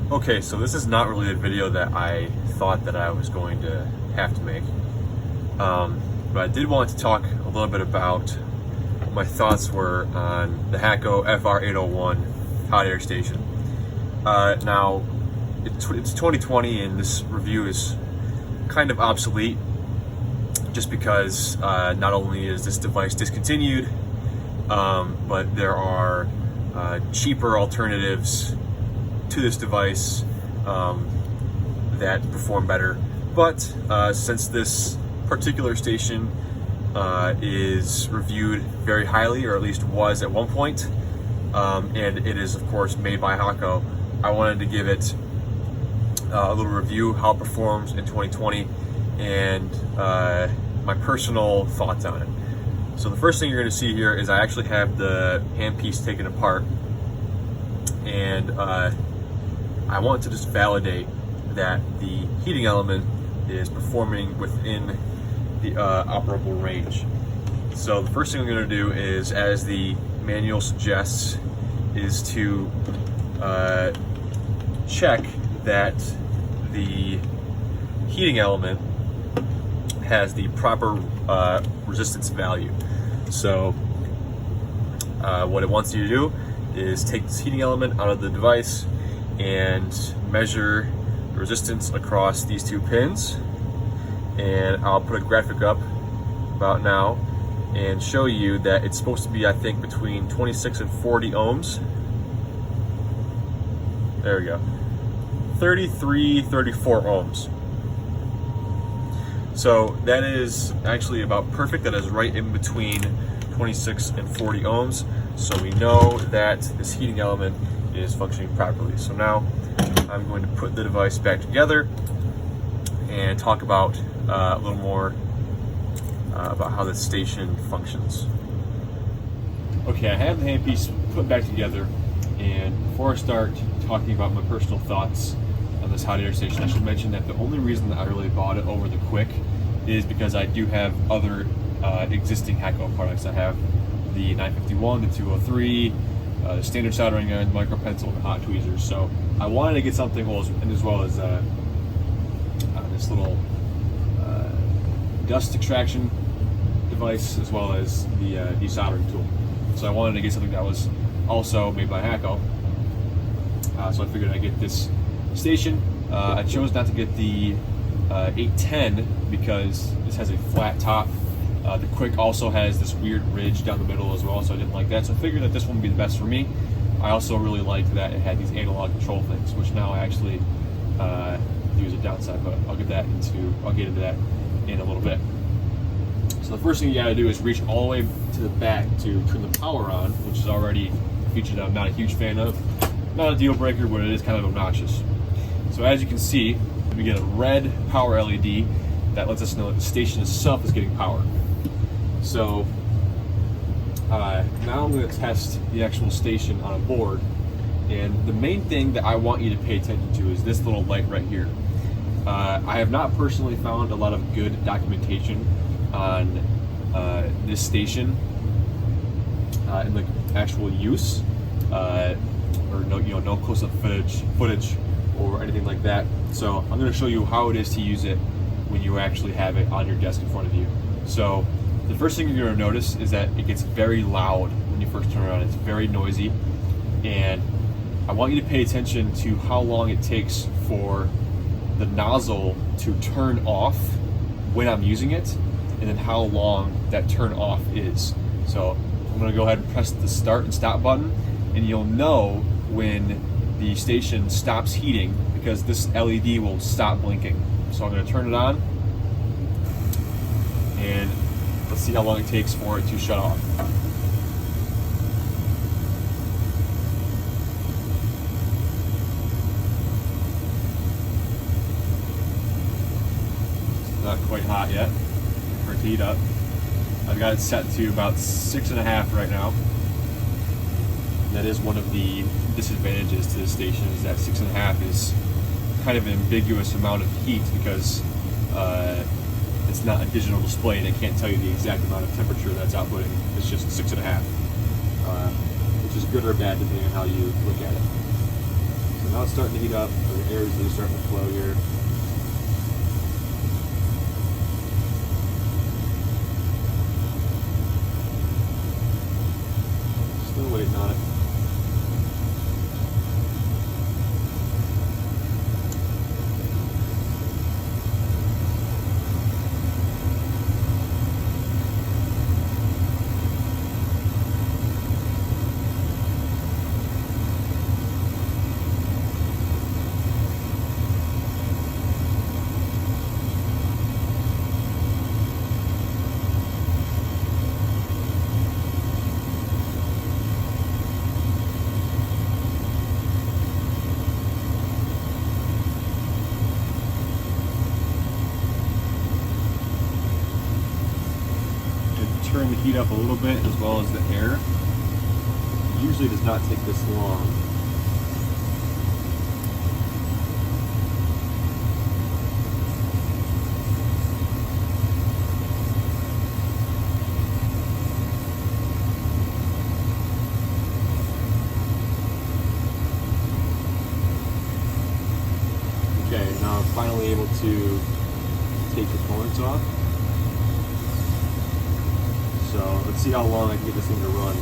Okay, so this is not really a video that I thought that I was going to have to make, but I did want to talk a little bit about what my thoughts were on the Hakko FR-801 hot air station. Now, it's 2020 and this review is kind of obsolete just because not only is this device discontinued, but there are cheaper alternatives to this device that perform better. But since this particular station is reviewed very highly, or at least was at one point, and it is of course made by Hakko, I wanted to give it a little review, how it performs in 2020, and my personal thoughts on it. So the first thing you're going to see here is I actually have the handpiece taken apart, and I want to just validate that the heating element is performing within the operable range. So the first thing I'm going to do is, as the manual suggests, is to check that the heating element has the proper resistance value. So what it wants you to do is take this heating element out of the device and measure the resistance across these two pins, and I'll put a graphic up about now and show you that it's supposed to be, I think, between 26 and 40 ohms. There we go. 33, 34 ohms. So that is actually about perfect. That is right in between 26 and 40 ohms. So we know that this heating element is functioning properly. So now I'm going to put the device back together and talk about a little more about how this station functions. Okay, I have the handpiece put back together, and before I start talking about my personal thoughts on this hot air station, I should mention that the only reason that I really bought it over the quick is because I do have other existing Hakko products. I have the 951, the 203, the standard soldering iron, micro pencil, and hot tweezers. So I wanted to get something, as well as this little dust extraction device, as well as the desoldering tool. So I wanted to get something that was also made by Hakko. So I figured I'd get this station. I chose not to get the 810 because this has a flat top. The Quick also has this weird ridge down the middle as well, so I didn't like that. So I figured that this one would be the best for me. I also really liked that it had these analog control things, which now I actually use a downside, but I'll get into that in a little bit. So the first thing you gotta do is reach all the way to the back to turn the power on, which is already a feature that I'm not a huge fan of. Not a deal breaker, but it is kind of obnoxious. So as you can see, we get a red power LED that lets us know that the station itself is getting power. So now I'm going to test the actual station on a board, and the main thing that I want you to pay attention to is this little light right here. I have not personally found a lot of good documentation on this station in the actual use, or no close-up footage or anything like that. So I'm going to show you how it is to use it when you actually have it on your desk in front of you. So the first thing you're going to notice is that it gets very loud when you first turn it on. It's very noisy, and I want you to pay attention to how long it takes for the nozzle to turn off when I'm using it, and then how long that turn off is. So I'm going to go ahead and press the start and stop button, and you'll know when the station stops heating because this LED will stop blinking. So I'm going to turn it on, and let's see how long it takes for it to shut off. It's not quite hot yet for it to heat up. I've got it set to about 6.5 right now. That is one of the disadvantages to this station, is that 6.5 is kind of an ambiguous amount of heat because it's not a digital display and it can't tell you the exact amount of temperature that's outputting. It's just 6.5, which is good or bad depending on how you look at it. So Now it's starting to heat up. The air is really starting to flow here. Still waiting on it. Turn the heat up a little bit as well as the air. It usually does not take this long. Okay, now I'm finally able to take the components off. So let's see how long I can get this thing to run.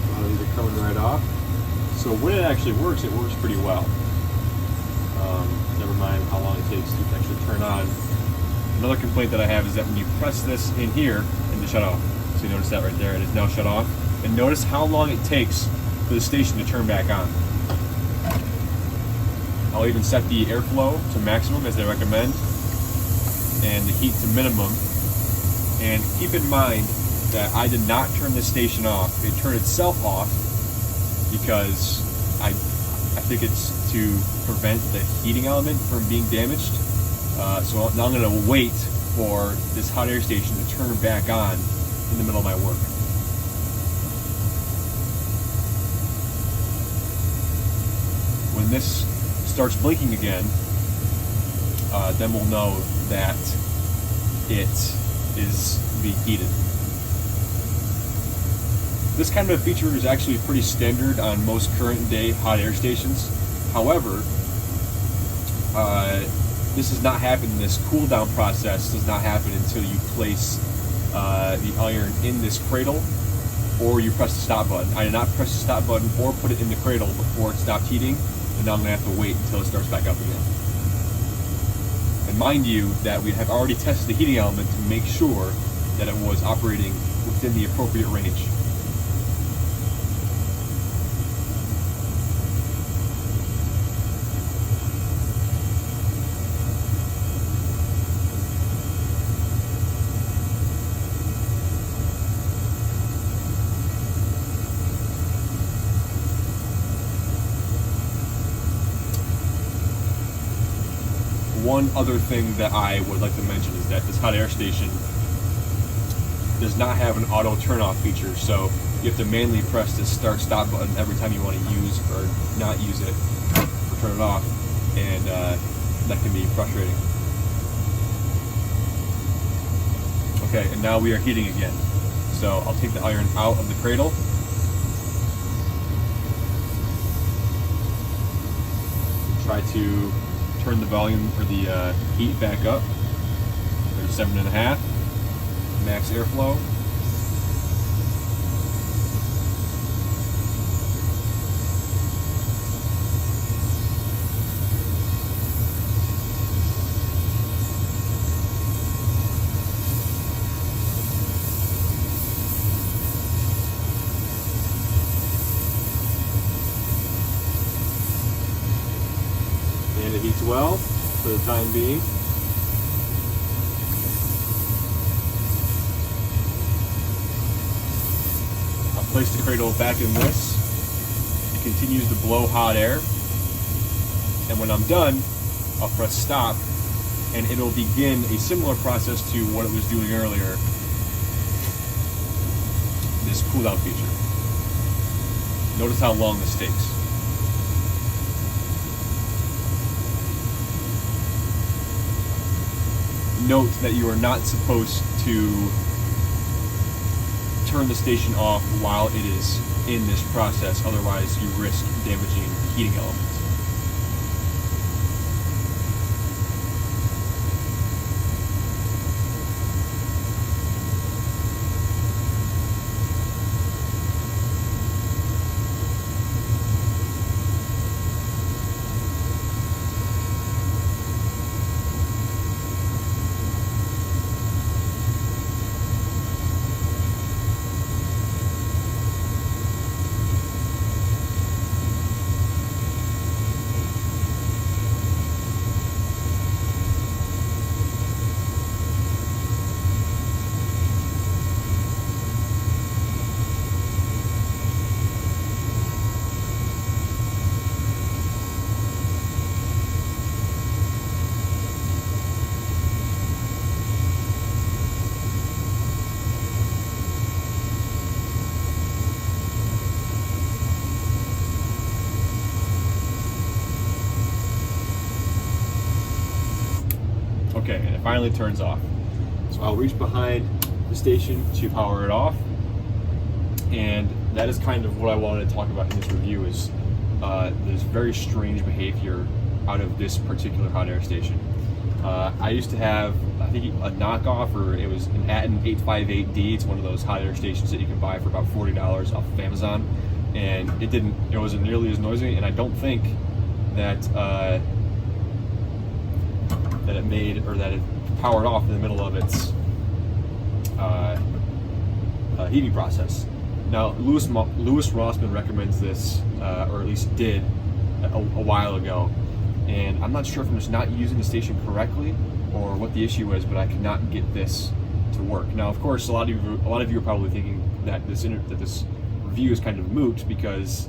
A lot of these are coming right off. So when it actually works, it works pretty well. Never mind how long it takes to actually turn on. Another complaint that I have is that when you press this in here and to shut off, so you notice that right there, it is now shut off. And notice how long it takes for the station to turn back on. I'll even set the airflow to maximum as they recommend and the heat to minimum. And keep in mind that I did not turn this station off. It turned itself off because I think it's to prevent the heating element from being damaged. So now I'm going to wait for this hot air station to turn back on in the middle of my work. When this starts blinking again, then we'll know that it is being heated. This kind of a feature is actually pretty standard on most current day hot air stations. However, this does not happen, this cool down process does not happen until you place the iron in this cradle or you press the stop button. I did not press the stop button or put it in the cradle before it stopped heating. And now I'm going to have to wait until it starts back up again. And mind you that we have already tested the heating element to make sure that it was operating within the appropriate range. One other thing that I would like to mention is that this hot air station does not have an auto turn off feature, so you have to manually press this start stop button every time you want to use or not use it or turn it off, and that can be frustrating. Okay, and now we are heating again. So I'll take the iron out of the cradle. Try to turn the volume or the heat back up. There's 7.5, max airflow. And it heats well for the time being. I'll place the cradle back in this. It continues to blow hot air. And when I'm done, I'll press stop and it'll begin a similar process to what it was doing earlier. This cool down feature. Notice how long this takes. note that you are not supposed to turn the station off while it is in this process, otherwise you risk damaging the heating element. Okay, and it finally turns off. So I'll reach behind the station to power it off, and that is kind of what I wanted to talk about in this review. Is there's very strange behavior out of this particular hot air station. I used to have, I think, a knockoff, or it was an Aten 858D. It's one of those hot air stations that you can buy for about $40 off of Amazon, and it wasn't nearly as noisy, and I don't think that that it powered off in the middle of its heating process. Now, Lewis Rossman recommends this, or at least did a while ago, and I'm not sure if I'm just not using the station correctly or what the issue is, but I could not get this to work. Now, of course, a lot of you are probably thinking that this review is kind of moot because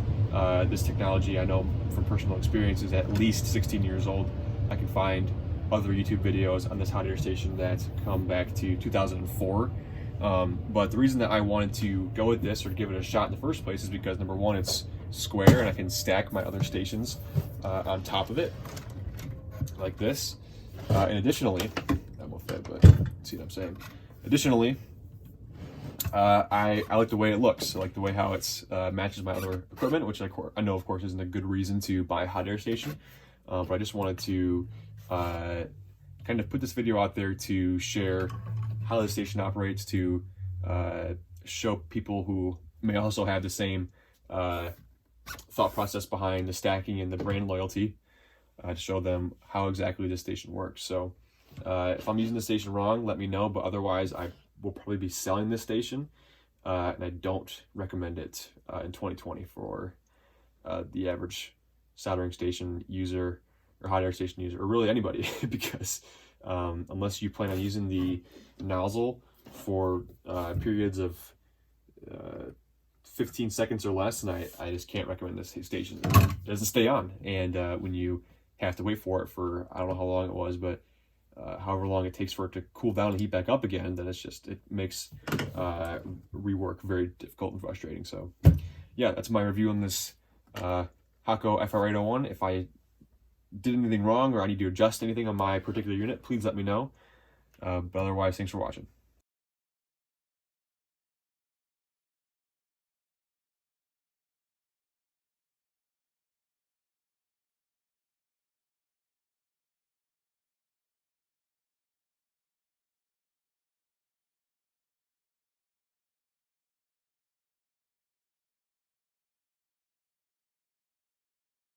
this technology, I know from personal experience, is at least 16 years old. I can find other YouTube videos on this hot air station that come back to 2004. But the reason that I wanted to go with this or give it a shot in the first place is because, number one, it's square and I can stack my other stations on top of it like this. And additionally, that won't fit, but see what I'm saying. Additionally, I like the way it looks. I like the way how it's matches my other equipment, which I know, of course, isn't a good reason to buy a hot air station. But I just wanted to kind of put this video out there to share how the station operates, to show people who may also have the same thought process behind the stacking and the brand loyalty, to show them how exactly this station works. So if I'm using the station wrong, let me know, but otherwise I will probably be selling this station, and I don't recommend it in 2020 for the average soldering station user or hot air station user, or really anybody, because unless you plan on using the nozzle for periods of 15 seconds or less, and I just can't recommend this station. It doesn't stay on, and when you have to wait for it for, I don't know how long it was, but however long it takes for it to cool down and heat back up again, then it makes rework very difficult and frustrating. So yeah, that's my review on this Hakko FR-801. If I did anything wrong or I need to adjust anything on my particular unit, please let me know. But otherwise, thanks for watching.